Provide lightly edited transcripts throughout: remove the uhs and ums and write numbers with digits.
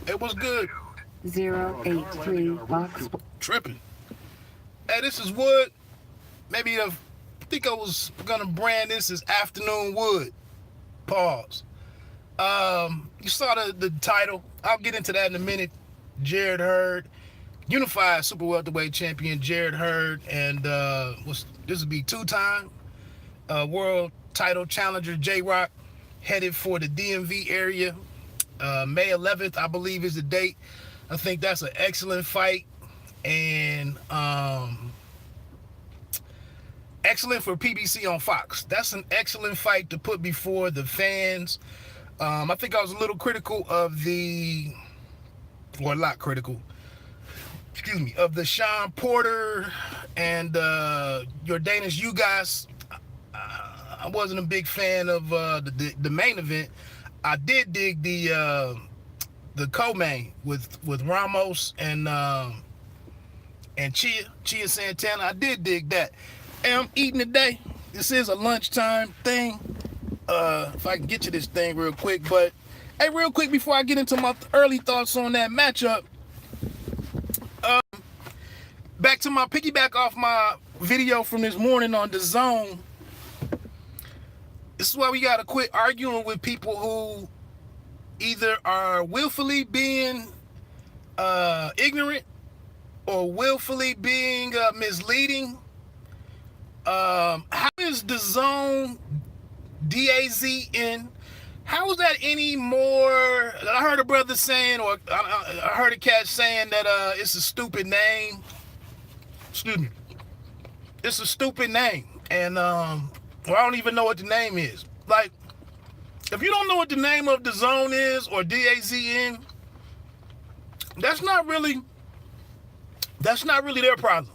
It was good. 083 box. Tripping. Hey, this is Wood. Maybe I think I was gonna brand this as Afternoon Wood. Pause. You saw the title. I'll get into that in a minute. Jarrett Hurd, unified super welterweight champion Jarrett Hurd, and this would be two-time world title challenger J-Rock, headed for the DMV area. May 11th, I believe, is the date. I think that's an excellent fight, and excellent for PBC on Fox. That's an excellent fight to put before the fans. I think I was a little critical of of the Sean Porter and your Danish you guys. I wasn't a big fan of the main event. I did dig the co-main with Ramos and Chia Santana. I did dig that. And I'm eating today. This is a lunchtime thing. If I can get you this thing real quick, but hey, real quick before I get into my early thoughts on that matchup, back to my piggyback off my video from this morning on the Zone. This is why we gotta quit arguing with people who either are willfully being ignorant or willfully being misleading. How is the Zone DAZN? How is that any more? I heard a brother saying, or I heard a cat saying that it's a stupid name. Excuse me. It's a stupid name, and I don't even know what the name is. Like, if you don't know what the name of the Zone is or DAZN, that's not really their problem.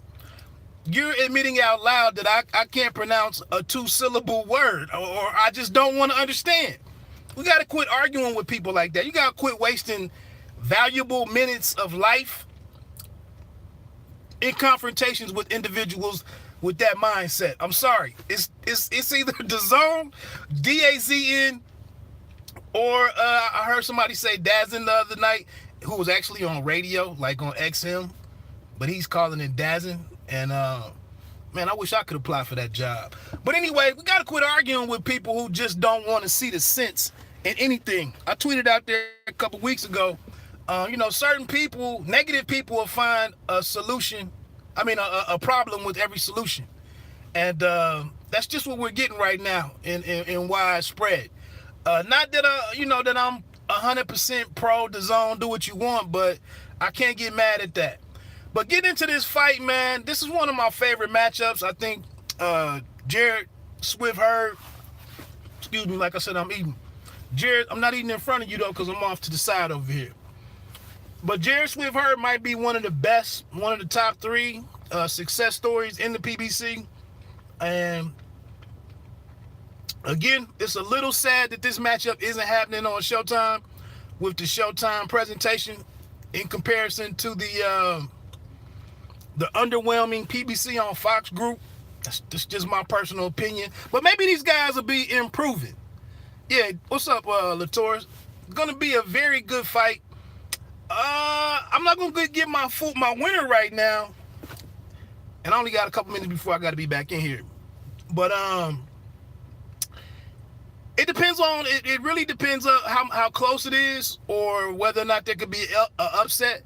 You're admitting out loud that I can't pronounce a two-syllable word, or I just don't want to understand. We got to quit arguing with people like that. You got to quit wasting valuable minutes of life in confrontations with individuals with that mindset. I'm sorry. It's either the Zone, DAZN, or I heard somebody say Dazn the other night, who was actually on radio, like on XM, but he's calling it Dazn. And man, I wish I could apply for that job. But anyway, we got to quit arguing with people who just don't want to see the sense in anything. I tweeted out there a couple weeks ago, certain people, negative people, will find a solution. I mean, a problem with every solution. And that's just what we're getting right now in widespread. Not that, that I'm 100% pro the Zone, do what you want, but I can't get mad at that. But get into this fight, man. This is one of my favorite matchups. I think Jarrett Swift Hurd, excuse me, like I said, I'm eating. Jarrett, I'm not eating in front of you, though, because I'm off to the side over here. But Jarrett Swift Hurd might be one of the best, one of the top three success stories in the PBC. And again, it's a little sad that this matchup isn't happening on Showtime with the Showtime presentation in comparison to the underwhelming PBC on Fox group. That's just my personal opinion. But maybe these guys will be improving. Yeah, what's up, Latour? It's going to be a very good fight. I'm not going to get my winner right now. And I only got a couple minutes before I got to be back in here. But it depends on, it really depends on how close it is, or whether or not there could be an upset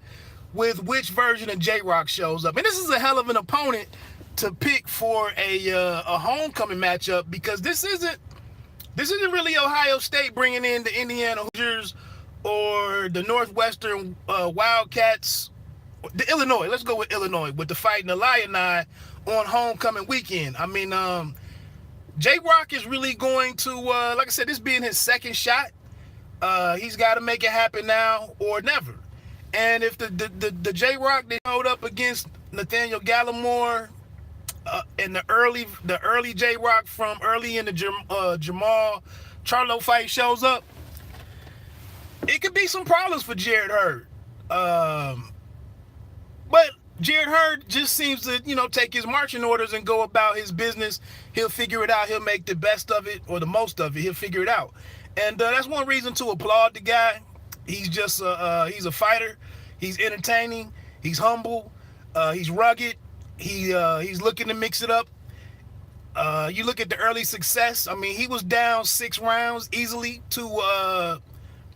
with which version of J-Rock shows up. And this is a hell of an opponent to pick for a homecoming matchup, because this isn't really Ohio State bringing in the Indiana Hoosiers or the Northwestern Wildcats. The Illinois, let's go with Illinois, with the Fighting Illini on homecoming weekend. I mean, J-Rock is really going to, like I said, this being his second shot, he's got to make it happen now or never. And if the J-Rock they showed up against Nathaniel Gallimore and the early J-Rock from early in the Jamal Charlo fight shows up, it could be some problems for Jarrett Hurd. But Jarrett Hurd just seems to, take his marching orders and go about his business. He'll figure it out. He'll make the best of it, or the most of it. He'll figure it out. And that's one reason to applaud the guy. He's just he's a fighter. He's entertaining. He's humble. He's rugged. He's looking to mix it up. You look at the early success. I mean, he was down 6 rounds easily to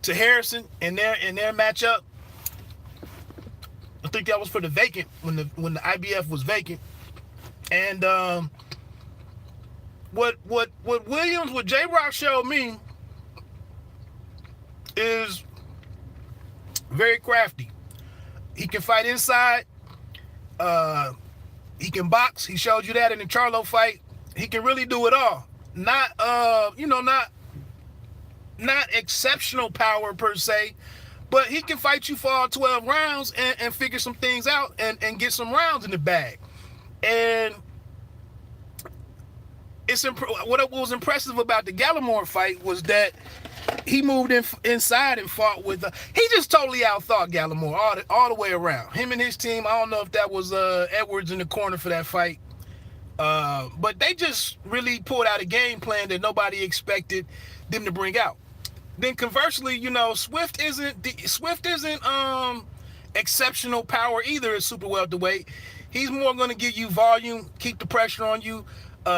Harrison in their matchup. I think that was for the vacant when the IBF was vacant. And what J-Rock showed me is very crafty. He can fight inside. He can box. He showed you that in the Charlo fight. He can really do it all. Not exceptional power per se, but he can fight you for all 12 rounds and figure some things out and get some rounds in the bag. And what was impressive about the Gallimore fight was that he moved inside and fought with he just totally outthought Gallimore all the way around. Him and his team, I don't know if that was Edwards in the corner for that fight. But they just really pulled out a game plan that nobody expected them to bring out. Then conversely, you know, Swift isn't exceptional power either at super welterweight. He's more going to give you volume, keep the pressure on you,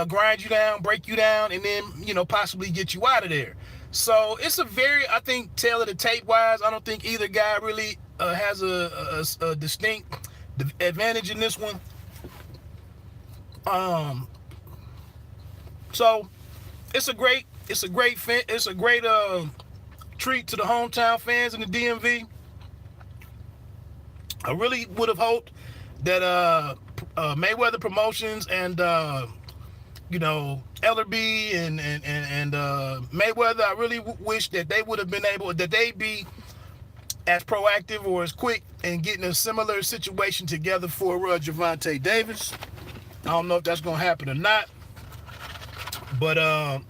grind you down, break you down, and then, you know, possibly get you out of there. So it's a very, I think, tail of the tape wise, I don't think either guy really has a distinct advantage in this one. So it's a great treat to the hometown fans in the DMV. I really would have hoped that Mayweather Promotions and you know, Ellerby and Mayweather, I really wish that they would have been able, that they'd be as proactive or as quick in getting a similar situation together for Gervonta Davis. I don't know if that's going to happen or not. But,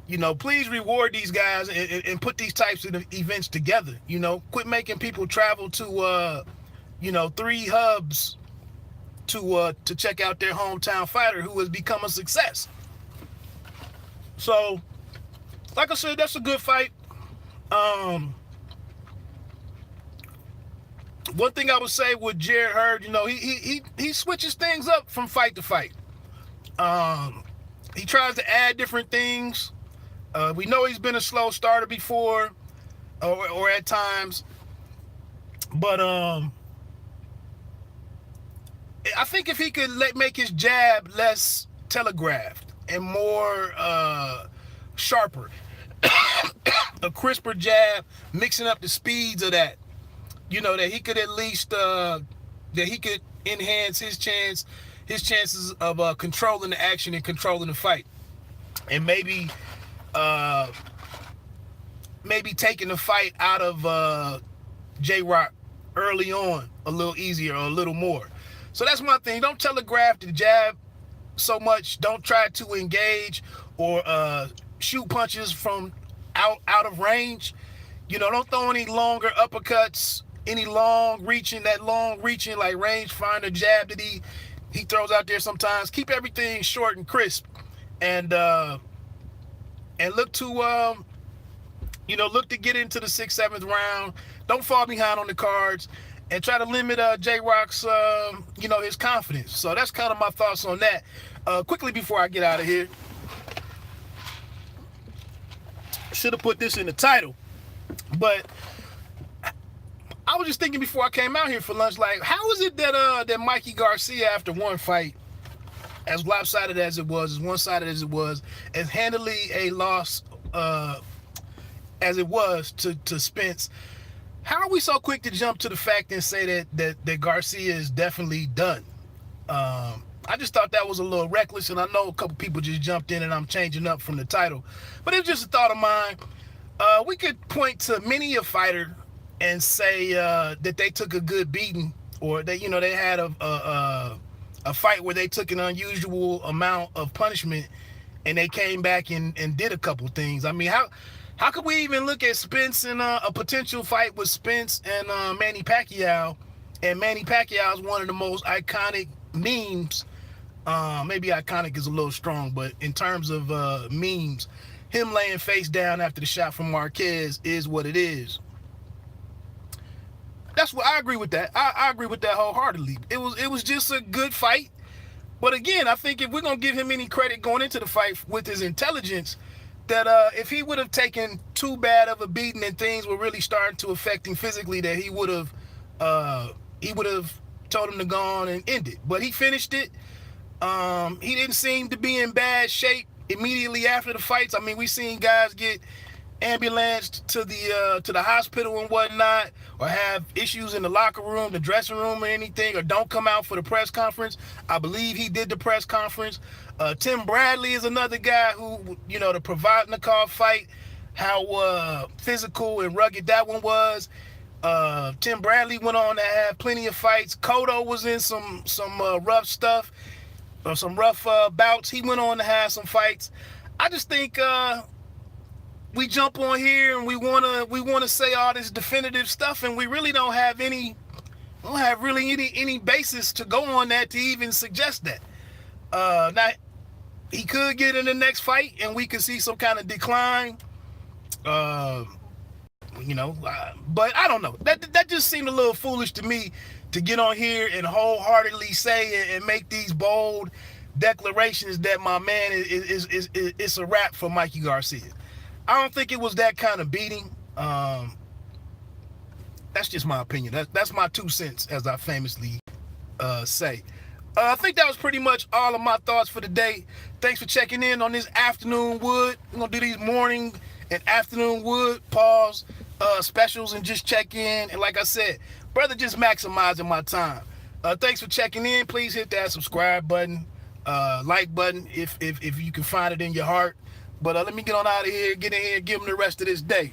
you know, please reward these guys and put these types of events together. You know, quit making people travel to, you know, 3 hubs to check out their hometown fighter who has become a success. So, like I said, that's a good fight. One thing I would say with Jarrett Hurd, you know, he switches things up from fight to fight. He tries to add different things. We know he's been a slow starter before, or at times, but I think if he could make his jab less telegraphed and more sharper, a crisper jab, mixing up the speeds of that, you know, that he could at least that he could enhance his chances of controlling the action and controlling the fight, and maybe taking the fight out of J-Rock early on a little easier or a little more. So that's my thing. Don't telegraph the jab so much. Don't try to engage or shoot punches from out of range. You know, don't throw any longer uppercuts, any long reaching like rangefinder jab that he throws out there sometimes. Keep everything short and crisp, and look to look to get into the 6th, 7th round. Don't fall behind on the cards, and try to limit J-Rock's his confidence. So that's kind of my thoughts on that. Quickly before I get out of here, should have put this in the title, but I was just thinking before I came out here for lunch, like, how is it that Mikey Garcia, after one fight, as lopsided as it was, as one-sided as it was, as handily a loss as it was to Spence, how are we so quick to jump to the fact and say that Garcia is definitely done? I just thought that was a little reckless, and I know a couple people just jumped in and I'm changing up from the title, but it was just a thought of mine. We could point to many a fighter and say that they took a good beating, or they had a fight where they took an unusual amount of punishment and they came back and did a couple things. I mean, how could we even look at Spence and a potential fight with Spence and Manny Pacquiao? And Manny Pacquiao is one of the most iconic memes. Maybe iconic is a little strong, but in terms of memes, him laying face down after the shot from Marquez is what it is. That's what I agree with that. I agree with that wholeheartedly. It was just a good fight. But again, I think if we're going to give him any credit going into the fight with his intelligence, that if he would have taken too bad of a beating and things were really starting to affect him physically, that he would have told him to go on and end it. But he finished it. He didn't seem to be in bad shape immediately after the fights. I mean, we seen guys get ambulanced to the hospital and whatnot, or have issues in the locker room, the dressing room, or anything, or don't come out for the press conference. I believe he did the press conference. Tim Bradley is another guy who, you know, the Provodnikov fight, how physical and rugged that one was. Tim Bradley went on to have plenty of fights. Cotto was in some rough stuff, or some rough bouts. He went on to have some fights. I just think we jump on here and we wanna say all this definitive stuff, and we really don't have any basis to go on that to even suggest that. Now he could get in the next fight and we could see some kind of decline. You know, but I don't know. That just seemed a little foolish to me, to get on here and wholeheartedly say and make these bold declarations that my man is a wrap for Mikey Garcia. I don't think it was that kind of beating. That's just my opinion. That's my 2 cents, as I famously say. I think that was pretty much all of my thoughts for the day. Thanks for checking in on this afternoon wood. We're gonna do these morning and afternoon wood pause specials and just check in. And like I said, brother, just maximizing my time. Thanks for checking in. Please hit that subscribe button, like button if you can find it in your heart. But let me get on out of here, get in here, give them the rest of this day.